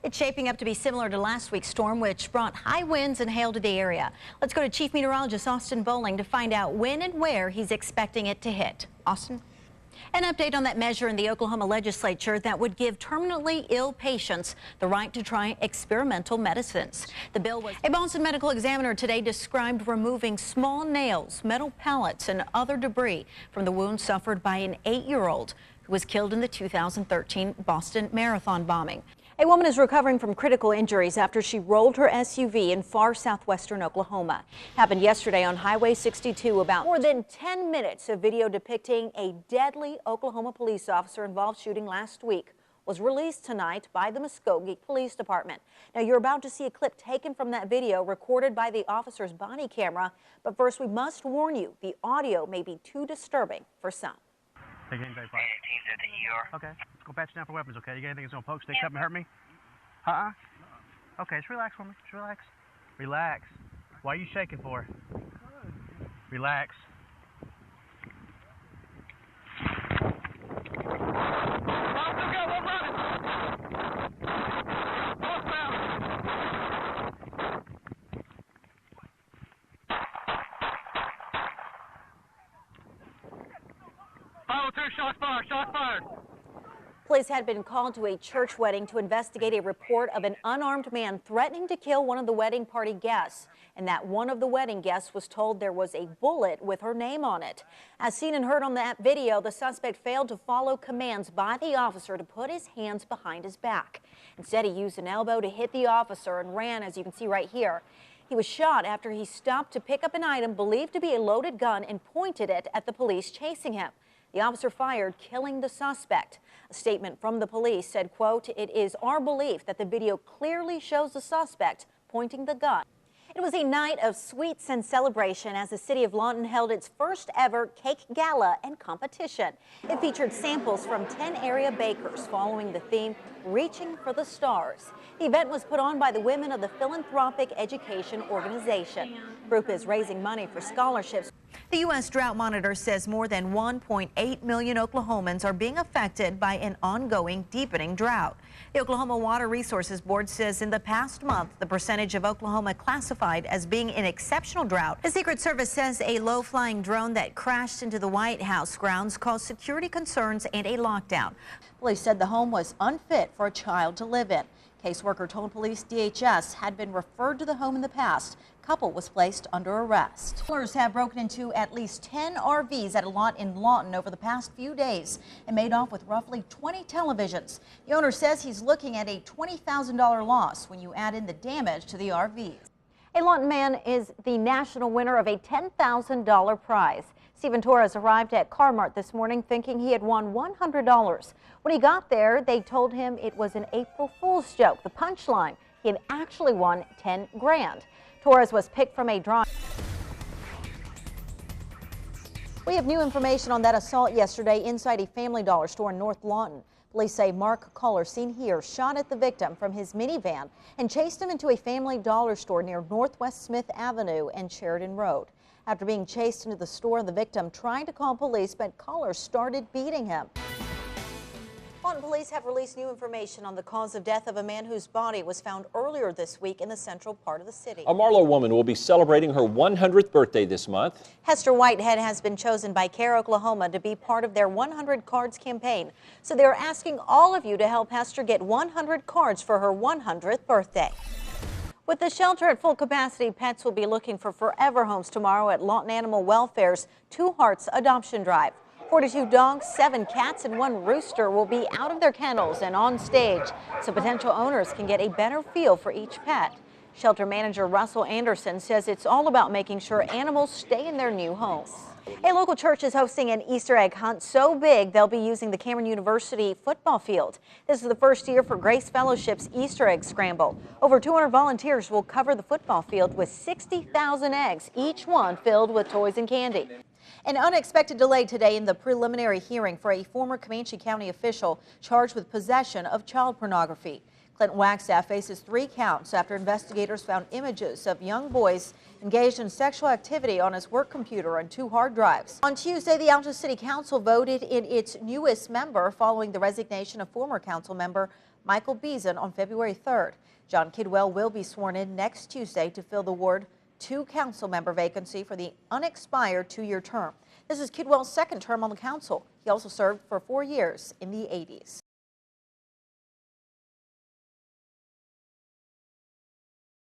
It's shaping up to be similar to last week's storm, which brought high winds and hail to the area. Let's go to Chief Meteorologist Austin Bowling to find out when and where he's expecting it to hit. Austin? An update on that measure in the Oklahoma legislature that would give terminally ill patients the right to try experimental medicines. The bill was a Boston medical examiner today described removing small nails, metal pellets, and other debris from the wounds suffered by an 8-year-old who was killed in the 2013 Boston Marathon bombing. A woman is recovering from critical injuries after she rolled her SUV in far southwestern Oklahoma. Happened yesterday on Highway 62. About more than 10 minutes of video depicting a deadly Oklahoma police officer involved shooting last week was released tonight by the Muskogee Police Department. Now you're about to see a clip taken from that video recorded by the officer's body camera. But first, we must warn you, the audio may be too disturbing for some. Okay, let's go patch down for weapons, okay? You got anything that's gonna poke, stick up and hurt me? Okay, just relax for me. Just relax. Relax. Why are you shaking for? Relax. Shots fired! Shots fired! Police had been called to a church wedding to investigate a report of an unarmed man threatening to kill one of the wedding party guests, and that one of the wedding guests was told there was a bullet with her name on it. As seen and heard on that video, the suspect failed to follow commands by the officer to put his hands behind his back. Instead, he used an elbow to hit the officer and ran, as you can see right here. He was shot after he stopped to pick up an item believed to be a loaded gun and pointed it at the police chasing him. The officer fired, killing the suspect. A statement from the police said, quote, "It is our belief that the video clearly shows the suspect pointing the gun." It was a night of sweets and celebration as the city of Lawton held its first ever cake gala and competition. It featured samples from 10 area bakers following the theme, Reaching for the Stars. The event was put on by the women of the Philanthropic Education Organization. The group is raising money for scholarships. The U.S. Drought Monitor says more than 1.8 million Oklahomans are being affected by an ongoing deepening drought. The Oklahoma Water Resources Board says in the past month, the percentage of Oklahoma classified as being in exceptional drought. The Secret Service says a low-flying drone that crashed into the White House grounds caused security concerns and a lockdown. Police said the home was unfit for a child to live in. Caseworker told police DHS had been referred to the home in the past. Couple was placed under arrest. Killers have broken into at least 10 RVs at a lot in Lawton over the past few days and made off with roughly 20 televisions. The owner says he's looking at a $20,000 loss when you add in the damage to the RVs. A Lawton man is the national winner of a $10,000 prize. Stephen Torres arrived at Car-Mart this morning thinking he had won $100. When he got there, they told him it was an April Fool's joke. The punchline, he had actually won 10 grand. Torres was picked from a drawing. We have new information on that assault yesterday inside a Family Dollar store in North Lawton. Police say Mark Culler, seen here, shot at the victim from his minivan and chased him into a Family Dollar store near Northwest Smith Avenue and Sheridan Road. After being chased into the store, the victim tried to call police, but Culler started beating him. Lawton police have released new information on the cause of death of a man whose body was found earlier this week in the central part of the city. A Marlow woman will be celebrating her 100th birthday this month. Hester Whitehead has been chosen by CARE Oklahoma to be part of their 100 Cards campaign. So they're asking all of you to help Hester get 100 cards for her 100th birthday. With the shelter at full capacity, pets will be looking for forever homes tomorrow at Lawton Animal Welfare's Two Hearts Adoption Drive. 42 dogs, 7 cats, and 1 rooster will be out of their kennels and on stage, so potential owners can get a better feel for each pet. Shelter manager Russell Anderson says it's all about making sure animals stay in their new homes. A local church is hosting an Easter egg hunt so big they'll be using the Cameron University football field. This is the first year for Grace Fellowship's Easter egg scramble. Over 200 volunteers will cover the football field with 60,000 eggs, each one filled with toys and candy. An unexpected delay today in the preliminary hearing for a former Comanche County official charged with possession of child pornography. Clinton Wagstaff faces 3 counts after investigators found images of young boys engaged in sexual activity on his work computer and 2 hard drives. On Tuesday, the Alta City Council voted in its newest member following the resignation of former council member Michael Beeson on February 3rd. John Kidwell will be sworn in next Tuesday to fill the Ward 2 council member vacancy for the unexpired 2-year term. This is Kidwell's second term on the council. He also served for 4 years in the 80s.